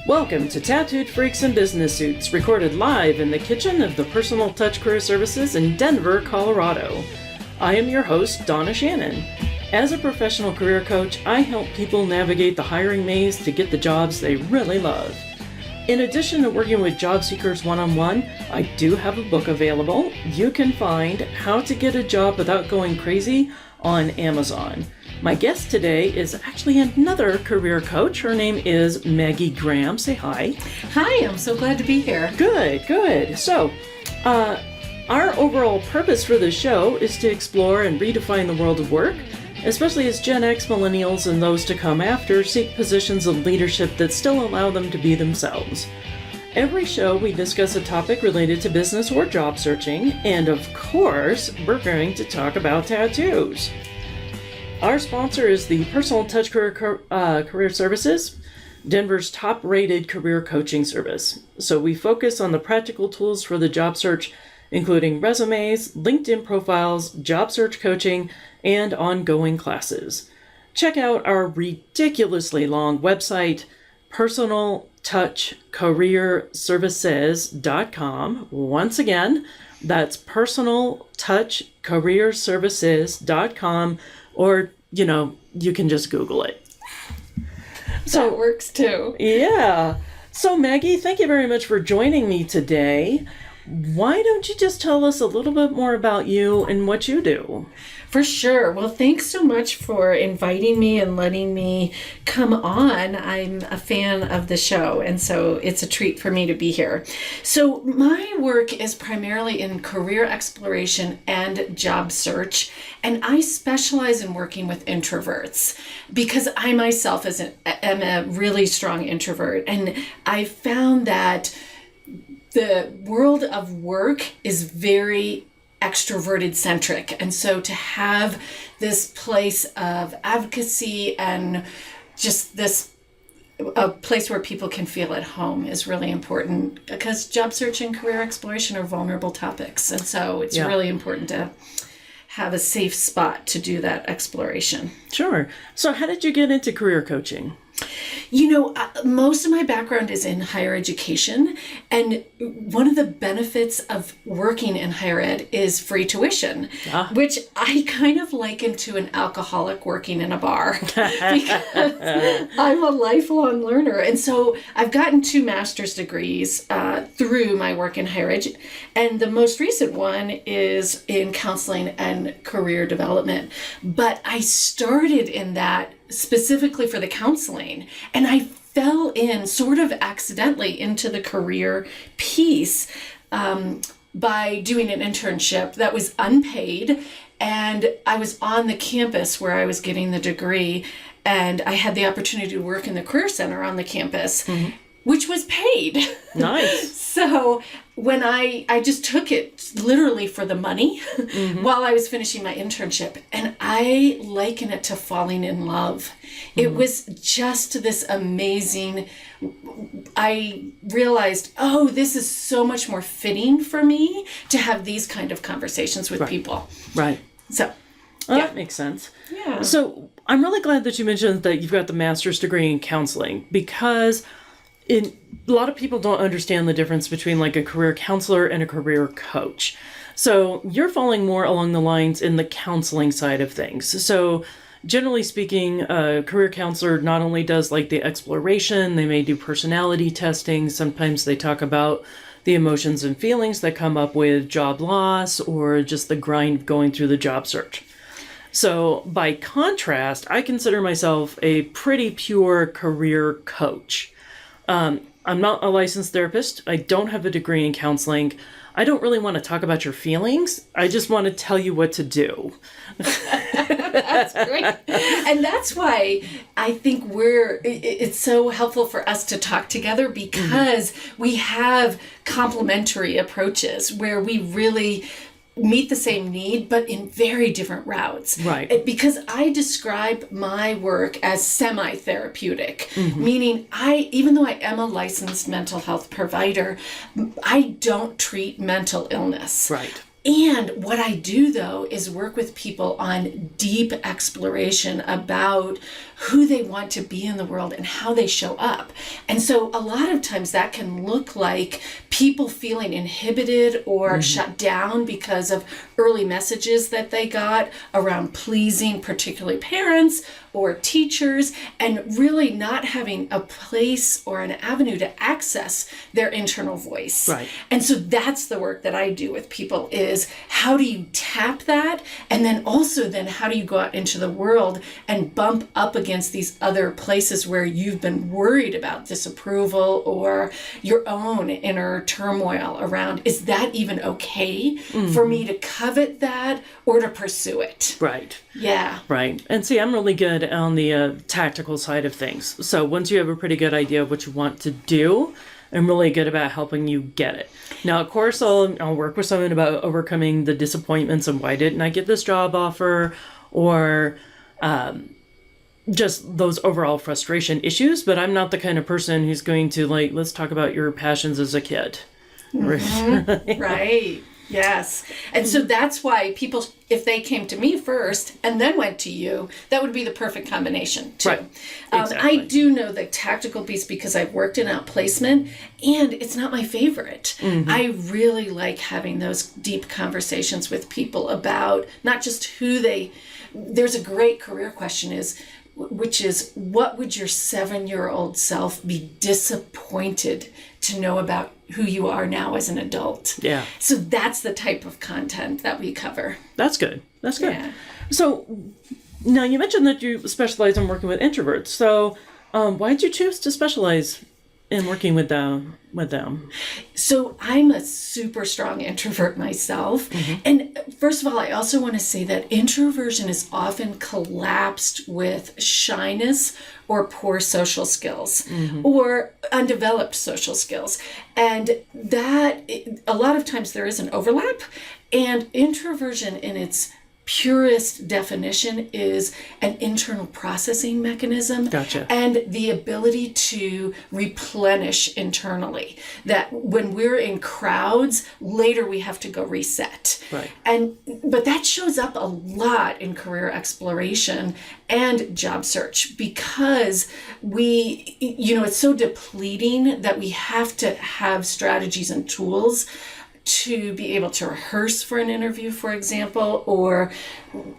Welcome to Tattooed Freaks in Business Suits, recorded live in the kitchen of the Personal Touch Career Services in Denver, Colorado. I am your host, Donna Shannon. As a professional career coach, I help people navigate the hiring maze to get the jobs they really love. In addition to working with job seekers one-on-one, I do have a book available. You can find How to Get a Job Without Going Crazy on Amazon. My guest today is actually another career coach. Her name is Maggie Graham. Say hi. Hi, I'm so glad to be here. Good. So, our overall purpose for this show is to explore and redefine the world of work, especially as Gen X, millennials, and those to come after seek positions of leadership that still allow them to be themselves. Every show we discuss a topic related to business or job searching, and of course, we're going to talk about tattoos. Our sponsor is the Personal Touch Career Services, Denver's top-rated career coaching service. So we focus on the practical tools for the job search, including resumes, LinkedIn profiles, job search coaching, and ongoing classes. Check out our ridiculously long website, personaltouchcareerservices.com. Once again, that's personaltouchcareerservices.com. Or, you can just Google it. So that works too. Yeah. So Maggie, thank you very much for joining me today. Why don't you just tell us a little bit more about you and what you do? For sure. Well, thanks so much for inviting me and letting me come on. I'm a fan of the show, and so it's a treat for me to be here. So my work is primarily in career exploration and job search, and I specialize in working with introverts because I myself am a really strong introvert, and I found that the world of work is very extroverted centric. And so to have this place of advocacy and just a place where people can feel at home is really important, because job search and career exploration are vulnerable topics. And so it's really important to have a safe spot to do that exploration. Sure. So how did you get into career coaching? Most of my background is in higher education, and one of the benefits of working in higher ed is free tuition, which I kind of liken to an alcoholic working in a bar because I'm a lifelong learner. And so I've gotten 2 master's degrees through my work in higher ed, and the most recent one is in counseling and career development. But I started in that specifically for the counseling, and I fell in sort of accidentally into the career piece by doing an internship that was unpaid, and I was on the campus where I was getting the degree, and I had the opportunity to work in the career center on the campus, which was paid. Nice. So when I just took it literally for the money while I was finishing my internship, and I liken it to falling in love. It was just this amazing, I realized, this is so much more fitting for me to have these kind of conversations with people. Right. So, that makes sense. Yeah. So I'm really glad that you mentioned that you've got the master's degree in counseling, because a lot of people don't understand the difference between like a career counselor and a career coach. So you're falling more along the lines in the counseling side of things. So generally speaking, a career counselor not only does like the exploration, they may do personality testing. Sometimes they talk about the emotions and feelings that come up with job loss or just the grind of going through the job search. So by contrast, I consider myself a pretty pure career coach. I'm not a licensed therapist. I don't have a degree in counseling. I don't really want to talk about your feelings. I just want to tell you what to do. That's great. And that's why I think it's so helpful for us to talk together, because we have complementary approaches where we really meet the same need, but in very different routes. Right. Because I describe my work as semi-therapeutic, meaning even though I am a licensed mental health provider, I don't treat mental illness. Right. And what I do, though, is work with people on deep exploration about who they want to be in the world and how they show up. And so a lot of times that can look like people feeling inhibited or shut down because of early messages that they got around pleasing particularly parents or teachers, and really not having a place or an avenue to access their internal voice. Right. And so that's the work that I do with people, is how do you tap that? And then also then how do you go out into the world and bump up against these other places where you've been worried about disapproval or your own inner turmoil around, is that even okay for me to covet that or to pursue it? Right. Yeah. Right. And see, I'm really good on the tactical side of things. So once you have a pretty good idea of what you want to do, I'm really good about helping you get it. Now, of course, I'll work with someone about overcoming the disappointments and why didn't I get this job offer, or just those overall frustration issues. But I'm not the kind of person who's going to let's talk about your passions as a kid. Right. Yes. And so that's why people, if they came to me first and then went to you, that would be the perfect combination too. Right. Exactly. I do know the tactical piece because I've worked in outplacement, and it's not my favorite. I really like having those deep conversations with people about not just there's a great career question which is, what would your 7-year-old self be disappointed to know about who you are now as an adult? Yeah. So that's the type of content that we cover. That's good. That's good. Yeah. So now you mentioned that you specialize in working with introverts. So why did you choose to specialize in working with them? So I'm a super strong introvert myself. And first of all, I also want to say that introversion is often collapsed with shyness or poor social skills or undeveloped social skills. And that a lot of times there is an overlap, and introversion in its purest definition is an internal processing mechanism. Gotcha. And the ability to replenish internally. That when we're in crowds, later we have to go reset. Right. But that shows up a lot in career exploration and job search, because it's so depleting that we have to have strategies and tools to be able to rehearse for an interview, for example, or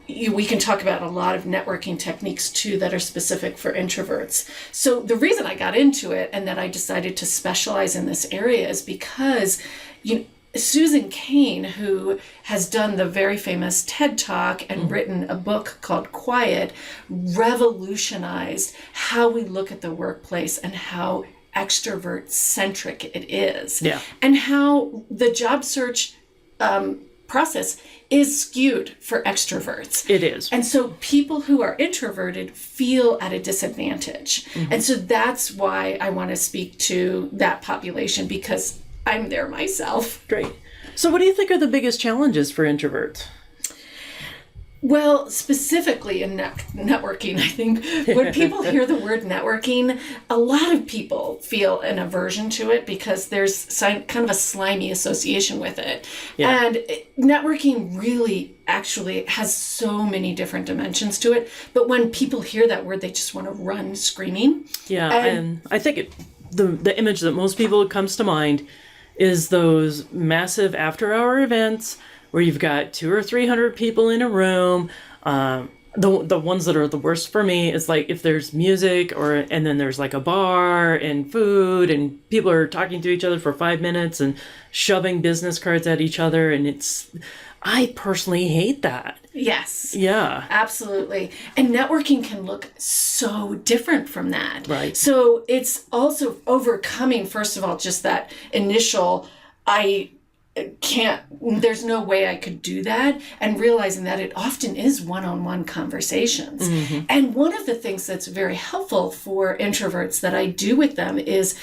we can talk about a lot of networking techniques too that are specific for introverts. So the reason I got into it and that I decided to specialize in this area is because Susan Cain, who has done the very famous TED Talk and written a book called Quiet, revolutionized how we look at the workplace and how extrovert centric it is. Yeah. And how the job search process is skewed for extroverts. It is. And so people who are introverted feel at a disadvantage. And so that's why I want to speak to that population, because I'm there myself. Great. So what do you think are the biggest challenges for introverts? Well, specifically in networking, I think when people hear the word networking, a lot of people feel an aversion to it because there's kind of a slimy association with it. Yeah. And networking really actually has so many different dimensions to it. But when people hear that word, they just want to run screaming. Yeah, and I think the image that most people comes to mind is those massive after-hour events where you've got 200 or 300 people in a room. The ones that are the worst for me is like if there's music and then there's like a bar and food and people are talking to each other for 5 minutes and shoving business cards at each other, and I personally hate that. Yes. Yeah. Absolutely. And networking can look so different from that. Right. So it's also overcoming, first of all, just that initial, there's no way I could do that, and realizing that it often is one-on-one conversations. And one of the things that's very helpful for introverts that I do with them is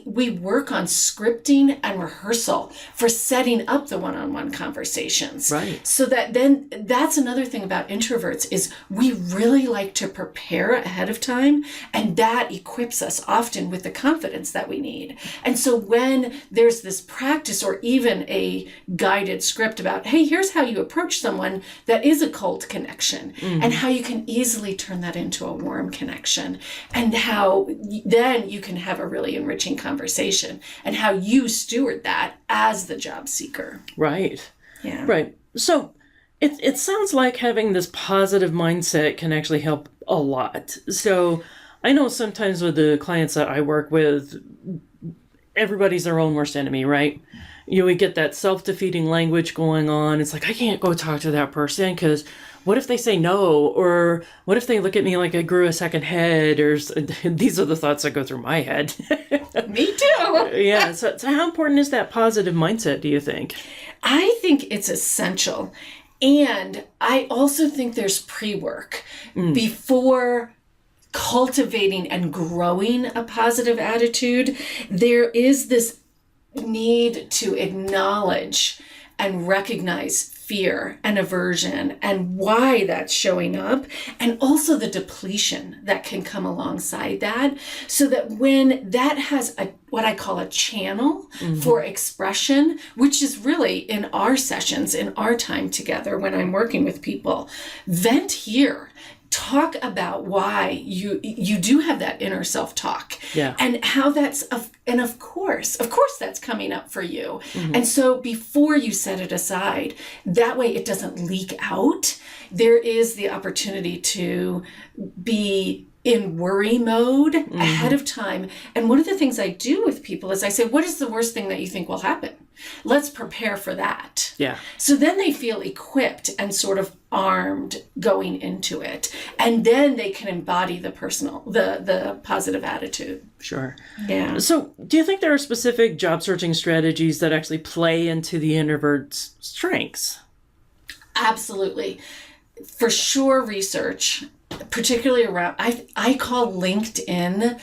we work on scripting and rehearsal for setting up the one-on-one conversations. Right. So then that's another thing about introverts is we really like to prepare ahead of time, and that equips us often with the confidence that we need. And so when there's this practice or even a guided script about, hey, here's how you approach someone that is a cold connection, and how you can easily turn that into a warm connection, and how then you can have a really enriching conversation, and how you steward that as the job seeker. Right. Yeah. Right. So it sounds like having this positive mindset can actually help a lot. So I know sometimes with the clients that I work with, everybody's their own worst enemy, right? We get that self-defeating language going on. It's like, I can't go talk to that person because what if they say no? Or what if they look at me like I grew a second head? Or these are the thoughts that go through my head. Me too. Yeah. So how important is that positive mindset, do you think? I think it's essential. And I also think there's pre-work before cultivating and growing a positive attitude. There is this need to acknowledge and recognize fear and aversion and why that's showing up, and also the depletion that can come alongside that, so that when that has what I call a channel for expression, which is really in our sessions, in our time together when I'm working with people, vent here. Talk about why you do have that inner self-talk, and how that's and of course that's coming up for you. And so before you set it aside, that way it doesn't leak out. There is the opportunity to be in worry mode ahead of time. And one of the things I do with people is I say, what is the worst thing that you think will happen? Let's prepare for that. Yeah. So then they feel equipped and sort of armed going into it. And then they can embody the positive attitude. Sure. Yeah. So do you think there are specific job searching strategies that actually play into the introvert's strengths? Absolutely. For sure, research, particularly around, I call LinkedIn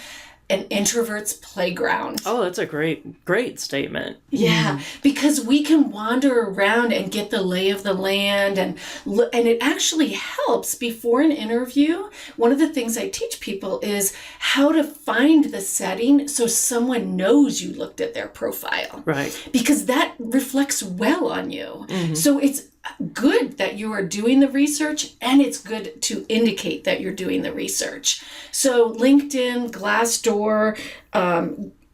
an introvert's playground. Oh, that's a great statement. Yeah, because we can wander around and get the lay of the land, and it actually helps before an interview. One of the things I teach people is how to find the setting so someone knows you looked at their profile. Right. Because that reflects well on you. So it's good that you are doing the research, and it's good to indicate that you're doing the research. So LinkedIn, Glassdoor,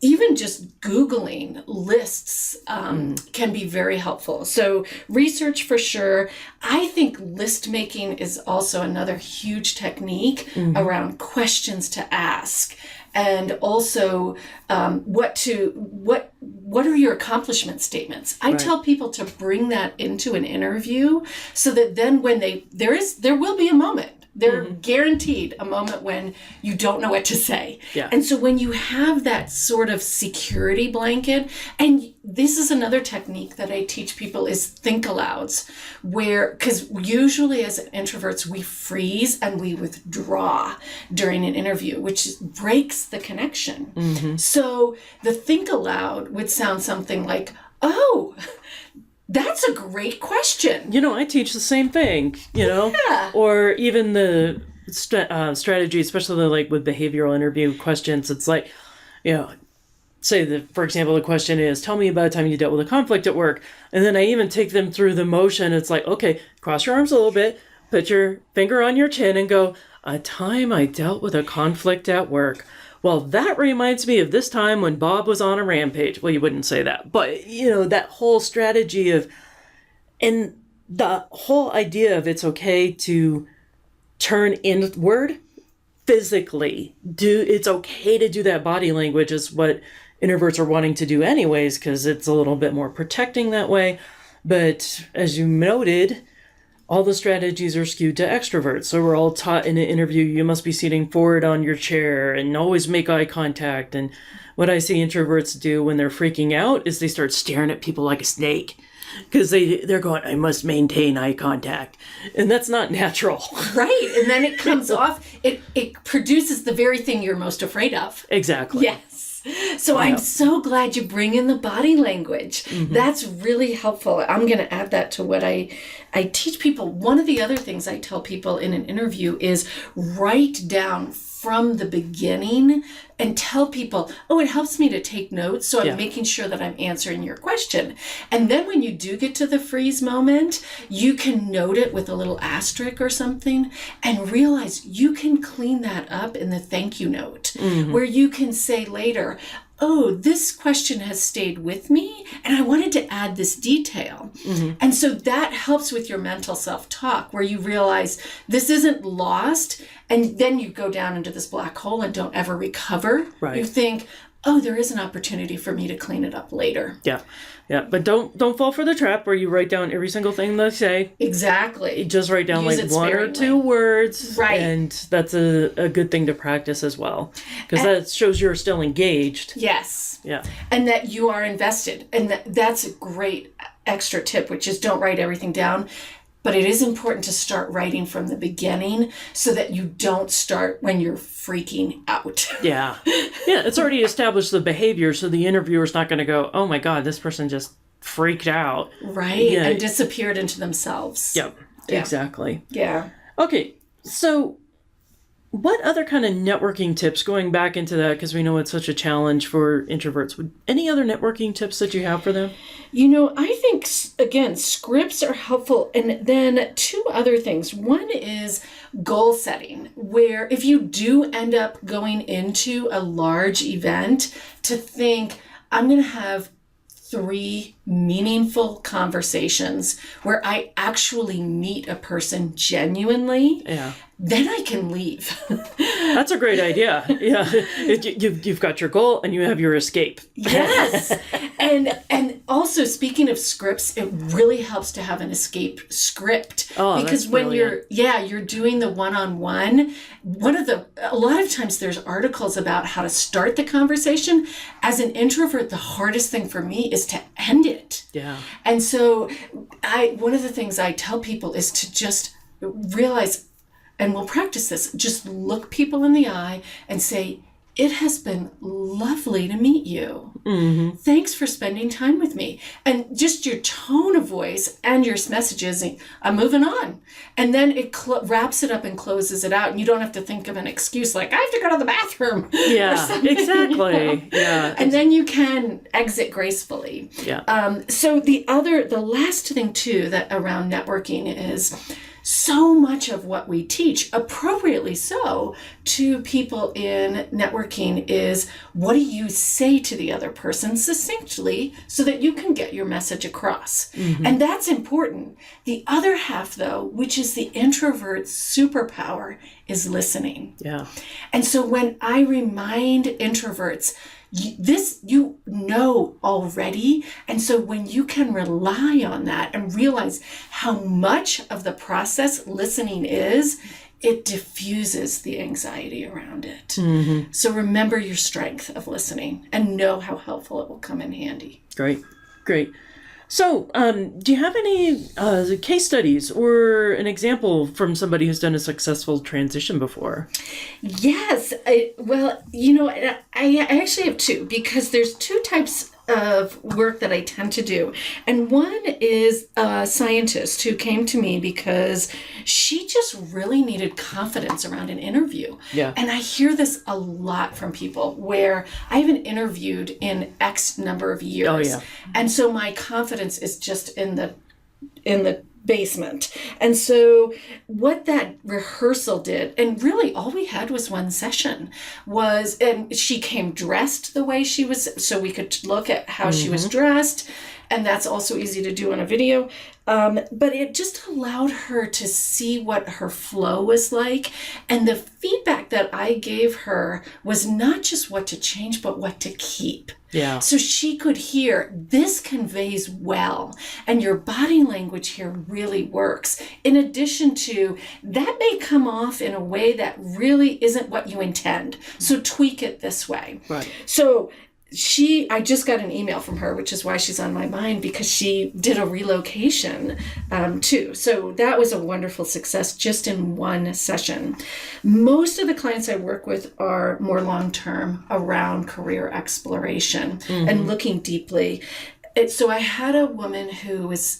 even just Googling lists can be very helpful. So research for sure. I think list making is also another huge technique around questions to ask. And also, what are your accomplishment statements? I tell people to bring that into an interview, so that then when there will be a moment. They're guaranteed a moment when you don't know what to say. Yeah. And so when you have that sort of security blanket, and this is another technique that I teach people, is think alouds, because usually as introverts, we freeze and we withdraw during an interview, which breaks the connection. So the think aloud would sound something like, oh, that's a great question. I teach the same thing, Yeah. or even the strategy, especially like with behavioral interview questions. It's like, say that, for example, the question is, tell me about a time you dealt with a conflict at work. And then I even take them through the motion. It's like, okay, cross your arms a little bit, put your finger on your chin and go, a time I dealt with a conflict at work. Well, that reminds me of this time when Bob was on a rampage. Well, you wouldn't say that, but that whole strategy and the whole idea of it's okay to turn inward physically. It's okay to do that body language is what introverts are wanting to do anyways, because it's a little bit more protecting that way. But as you noted, all the strategies are skewed to extroverts. So we're all taught in an interview, you must be sitting forward on your chair and always make eye contact. And what I see introverts do when they're freaking out is they start staring at people like a snake, because they're going, I must maintain eye contact. And that's not natural. Right. And then it comes off, it produces the very thing you're most afraid of. Exactly. Yes. So I'm so glad you bring in the body language. That's really helpful. I'm going to add that to what I teach people. One of the other things I tell people in an interview is write down from the beginning and tell people, oh, it helps me to take notes. So I'm Yeah. making sure that I'm answering your question. And then when you do get to the freeze moment, you can note it with a little asterisk or something and realize you can clean that up in the thank you note, where you can say later, oh, this question has stayed with me and I wanted to add this detail. And so that helps with your mental self-talk, where you realize this isn't lost, and then you go down into this black hole and don't ever recover. Right. You think, oh, there is an opportunity for me to clean it up later. Yeah. Yeah. But don't fall for the trap where you write down every single thing they say. Exactly. You just write down Use like it one or sparingly. two words. Right. And that's a good thing to practice as well. Because that shows you're still engaged. Yes. Yeah. And that you are invested. And that's a great extra tip, which is don't write everything down. But it is important to start writing from the beginning so that you don't start when you're freaking out. Yeah. Yeah. It's already established the behavior. So the interviewer's not going to go, oh my God, this person just freaked out. Right. Yeah. And disappeared into themselves. Yep. Yeah. Exactly. Yeah. Okay. So what other kind of networking tips, going back into that, because we know it's such a challenge for introverts, any other networking tips that you have for them? You know, I think, again, scripts are helpful. And then two other things. One is goal setting, where if you do end up going into a large event, to think, I'm going to have 3 meaningful conversations where I actually meet a person genuinely. Yeah. Then I can leave. That's a great idea. Yeah. You've got your goal and you have your escape. Yes. And also, speaking of scripts, it really helps to have an escape script. Oh, because that's when brilliant. you're doing the one-on-one, a lot of times there's articles about how to start the conversation. As an introvert, the hardest thing for me is to end it. Yeah. And so one of the things I tell people is to just realize, and we'll practice this, just look people in the eye and say, it has been lovely to meet you. Mm-hmm. Thanks for spending time with me. And just your tone of voice and your messages, I'm moving on. And then it wraps it up and closes it out. And you don't have to think of an excuse like, I have to go to the bathroom. Yeah, exactly. Yeah. And then you can exit gracefully. Yeah. So the last thing too, that around networking is, so much of what we teach, appropriately so, to people in networking is, what do you say to the other person succinctly so that you can get your message across? Mm-hmm. And that's important. The other half, though, which is the introvert's superpower, is listening. Yeah. And so when I remind introverts, this you know already, and so when you can rely on that and realize how much of the process listening is, it diffuses the anxiety around it. Mm-hmm. So remember your strength of listening and know how helpful it will come in handy. Great. So, do you have any case studies or an example from somebody who's done a successful transition before? Yes. Well, I actually have two, because there's two types of work that I tend to do. And one is a scientist who came to me because she just really needed confidence around an interview. Yeah. And I hear this a lot from people where I haven't interviewed in X number of years. Oh, yeah. And so my confidence is just in the basement. And so what that rehearsal did, and really all we had was one session, and she came dressed the way she was, so we could look at how she was dressed. And that's also easy to do on a video. But it just allowed her to see what her flow was like. And the feedback that I gave her was not just what to change, but what to keep. Yeah. So she could hear, this conveys well, and your body language here really works. In addition to, that may come off in a way that really isn't what you intend. So tweak it this way. Right. So I just got an email from her, which is why she's on my mind, because she did a relocation too. So that was a wonderful success just in one session. Most of the clients I work with are more long-term, around career exploration and looking deeply. So I had a woman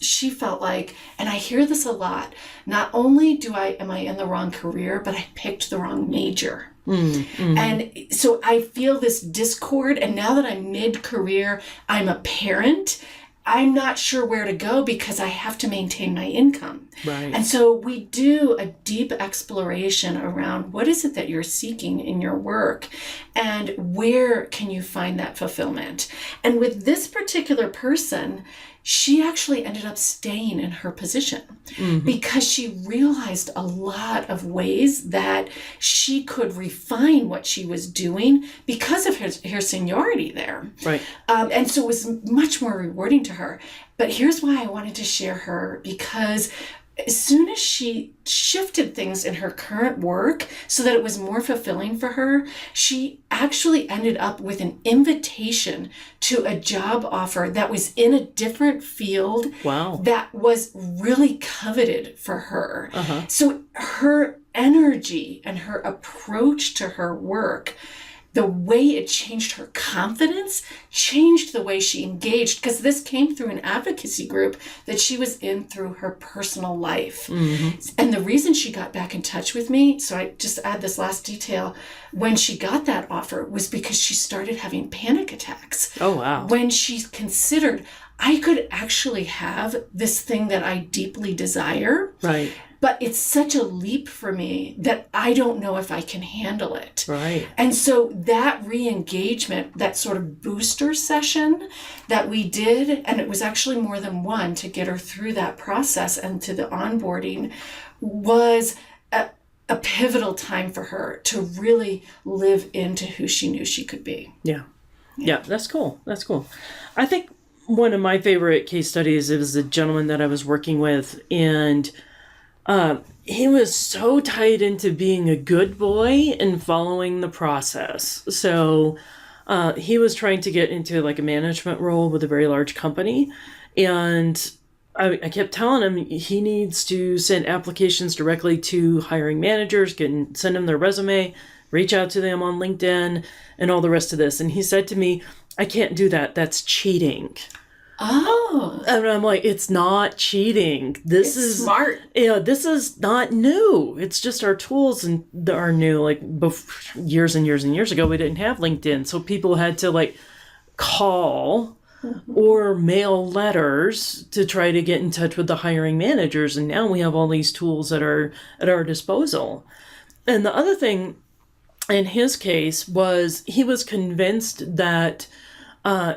she felt like, and I hear this a lot, not only am I in the wrong career, but I picked the wrong major. And so I feel this discord. And now that I'm mid-career, I'm a parent, I'm not sure where to go because I have to maintain my income. Right. And so we do a deep exploration around what is it that you're seeking in your work and where can you find that fulfillment. And with this particular person, she actually ended up staying in her position because she realized a lot of ways that she could refine what she was doing because of her seniority there. Right. And so it was much more rewarding to her. But here's why I wanted to share her, because as soon as she shifted things in her current work so that it was more fulfilling for her, she actually ended up with an invitation to a job offer that was in a different field. Wow. That was really coveted for her. Uh-huh. So her energy and her approach to her work, the way it changed her confidence, changed the way she engaged, because this came through an advocacy group that she was in through her personal life. And the reason she got back in touch with me, so I just add this last detail, when she got that offer was because she started having panic attacks. Oh, wow. When she considered, I could actually have this thing that I deeply desire. Right. But it's such a leap for me that I don't know if I can handle it. Right. And so that re-engagement, that sort of booster session that we did, and it was actually more than one to get her through that process and to the onboarding, was a pivotal time for her to really live into who she knew she could be. Yeah. Yeah, that's cool. That's cool. I think one of my favorite case studies is a gentleman that I was working with, and he was so tied into being a good boy and following the process. So he was trying to get into like a management role with a very large company. And I kept telling him he needs to send applications directly to hiring managers, send them their resume, reach out to them on LinkedIn and all the rest of this. And he said to me, I can't do that. That's cheating. Oh. And I'm like, it's not cheating. This is smart. Yeah, this is not new. It's just our tools and are new. Like years and years and years ago, we didn't have LinkedIn. So people had to like call or mail letters to try to get in touch with the hiring managers. And now we have all these tools that are at our disposal. And the other thing in his case was he was convinced that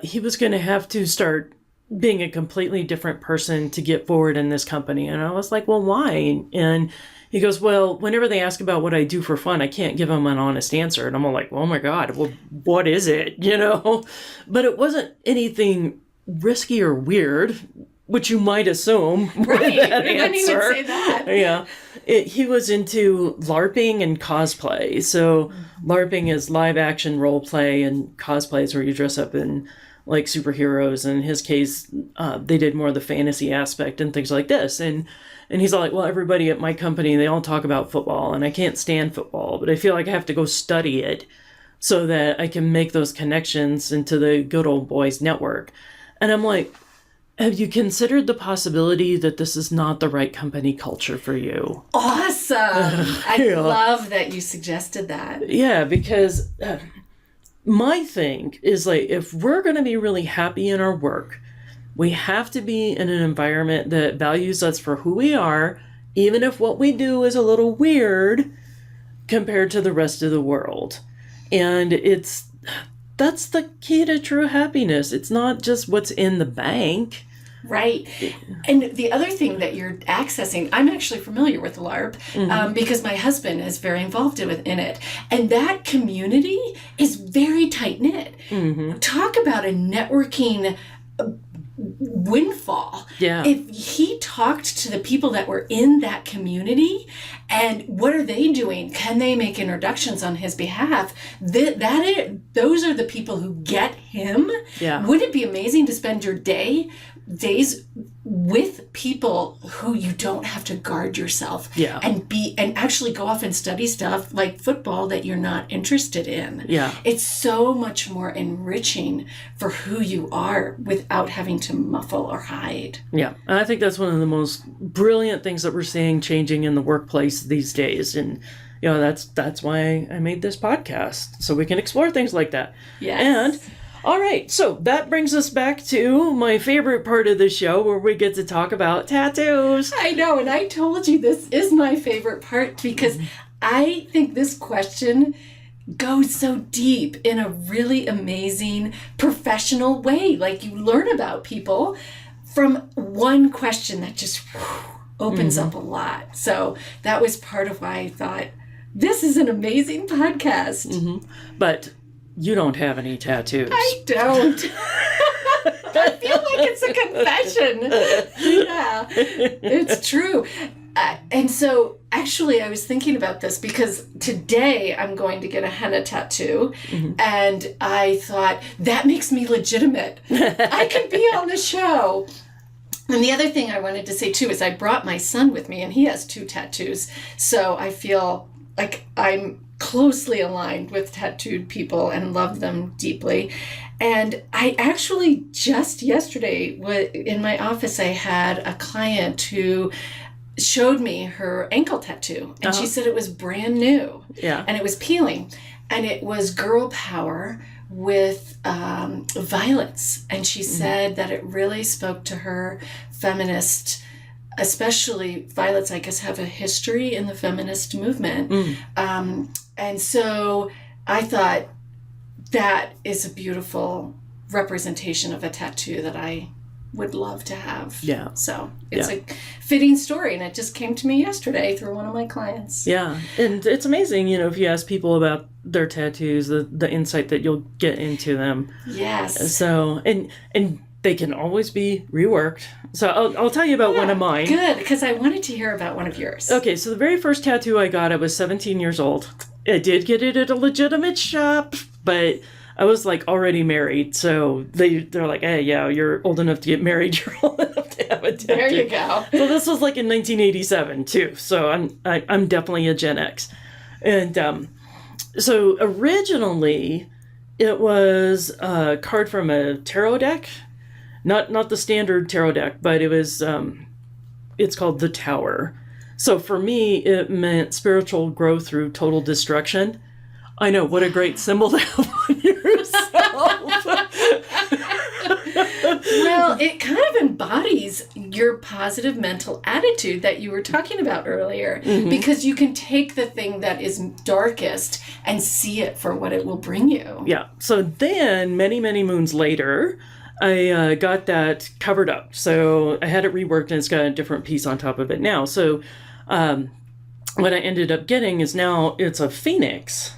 he was going to have to start being a completely different person to get forward in this company. And I was like, well, why? And he goes, well, whenever they ask about what I do for fun, I can't give them an honest answer. And I'm all like, oh my God, well, what is it? You know, but it wasn't anything risky or weird, which you might assume. Right. That I didn't even answer. say that. Yeah. He was into LARPing and cosplay. So LARPing is live action role play, and cosplay is where you dress up in like superheroes. In his case, they did more of the fantasy aspect and things like this. And he's all like, well, everybody at my company, they all talk about football, and I can't stand football, but I feel like I have to go study it so that I can make those connections into the good old boys network. And I'm like, have you considered the possibility that this is not the right company culture for you? Awesome. I love that you suggested that. Yeah, because my thing is like, if we're going to be really happy in our work, we have to be in an environment that values us for who we are, even if what we do is a little weird compared to the rest of the world. And that's the key to true happiness. It's not just what's in the bank. Right. And the other thing that you're accessing, I'm actually familiar with LARP because my husband is very involved in it. And that community is very tight-knit. Talk about a networking windfall. Yeah. If he talked to the people that were in that community and what are they doing? Can they make introductions on his behalf? Those are the people who get him. Yeah. Wouldn't it be amazing to spend your day days with people who you don't have to guard yourself and actually go off and study stuff like football that you're not interested in. Yeah. It's so much more enriching for who you are without having to muffle or hide. Yeah. And I think that's one of the most brilliant things that we're seeing changing in the workplace these days. And that's why I made this podcast, so we can explore things like that. Yes. And all right, so that brings us back to my favorite part of the show, where we get to talk about tattoos. I know, and I told you this is my favorite part because I think this question goes so deep in a really amazing professional way. Like, you learn about people from one question that just opens up a lot. So that was part of why I thought, this is an amazing podcast. But you don't have any tattoos. I don't. I feel like it's a confession. Yeah, it's true. And so, actually, I was thinking about this because today I'm going to get a henna tattoo. And I thought, that makes me legitimate. I could be on the show. And the other thing I wanted to say, too, is I brought my son with me, and he has 2 tattoos. So I feel like I'm closely aligned with tattooed people and love them deeply. And I actually just yesterday in my office, I had a client who showed me her ankle tattoo, and she said it was brand new. Yeah. And it was peeling, and it was girl power with violets. And she said that it really spoke to her feminist, especially violets, I guess, have a history in the feminist movement. And so I thought that is a beautiful representation of a tattoo that I would love to have. Yeah. So it's a fitting story, and it just came to me yesterday through one of my clients. Yeah. And it's amazing, if you ask people about their tattoos, the insight that you'll get into them. Yes. So, and they can always be reworked. So I'll tell you about one of mine. Good, because I wanted to hear about one of yours. Okay, so the very first tattoo I got, I was 17 years old. I did get it at a legitimate shop, but I was like already married. So they're like, hey, yeah, you're old enough to get married. You're old enough to have a tattoo. There you go. So this was like in 1987 too. So I'm definitely a Gen X. And so originally it was a card from a tarot deck. Not the standard tarot deck, but it was, it's called the Tower. So for me, it meant spiritual growth through total destruction. I know, what a great symbol to have on yourself. Well, it kind of embodies your positive mental attitude that you were talking about earlier, because you can take the thing that is darkest and see it for what it will bring you. Yeah. So then, many, many moons later, I got that covered up. So I had it reworked, and it's got a different piece on top of it now. So what I ended up getting is now it's a phoenix,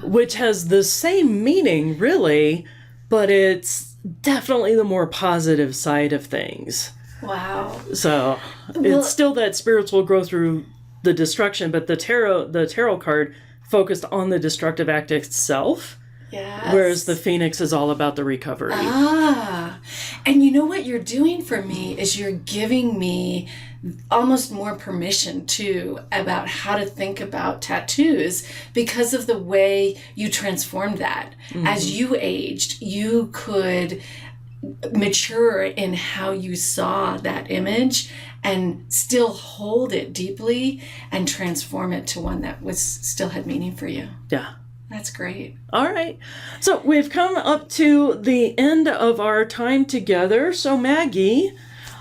which has the same meaning, really, but it's definitely the more positive side of things. Wow. So it's still that spiritual growth through the destruction, but the tarot card focused on the destructive act itself. Yes. Whereas the phoenix is all about the recovery. And you know what you're doing for me is you're giving me almost more permission too about how to think about tattoos because of the way you transformed that. As you aged, you could mature in how you saw that image and still hold it deeply and transform it to one that still had meaning for you. Yeah. That's great. All right. So we've come up to the end of our time together. So Maggie,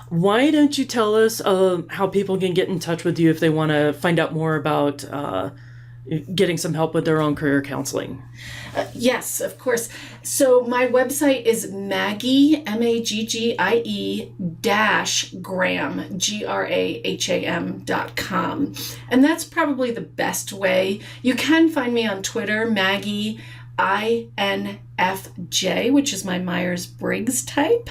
why don't you tell us how people can get in touch with you if they want to find out more about getting some help with their own career counseling? Yes, of course. So my website is Maggie, Maggie -Graham, GRAHAM.com. And that's probably the best way. You can find me on Twitter, Maggie INFJ, which is my Myers-Briggs type.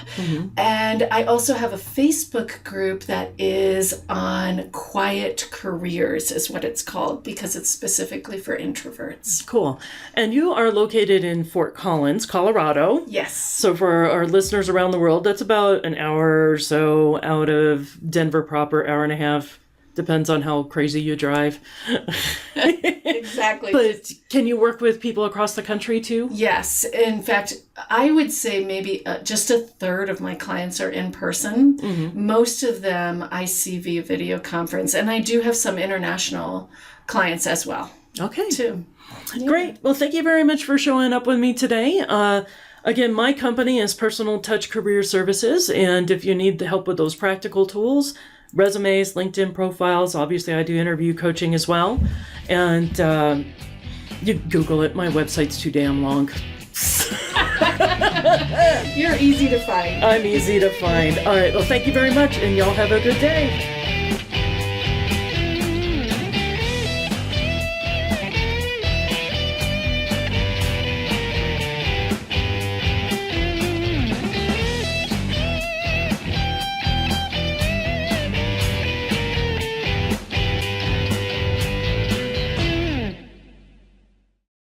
And I also have a Facebook group that is on quiet careers, is what it's called, because it's specifically for introverts. Cool. And you are located in Fort Collins, Colorado. Yes. So for our listeners around the world, that's about an hour or so out of Denver proper, hour and a half. Depends on how crazy you drive. Exactly. But can you work with people across the country too? Yes. In fact, I would say maybe just a third of my clients are in person. Most of them I see via video conference. And I do have some international clients as well. Okay. Too. Yeah. Great. Well, thank you very much for showing up with me today. Again, my company is Personal Touch Career Services. And if you need the help with those practical tools, resumes, LinkedIn profiles. Obviously, I do interview coaching as well. And you Google it. My website's too damn long. You're easy to find. I'm easy to find. All right. Well, thank you very much, and y'all have a good day.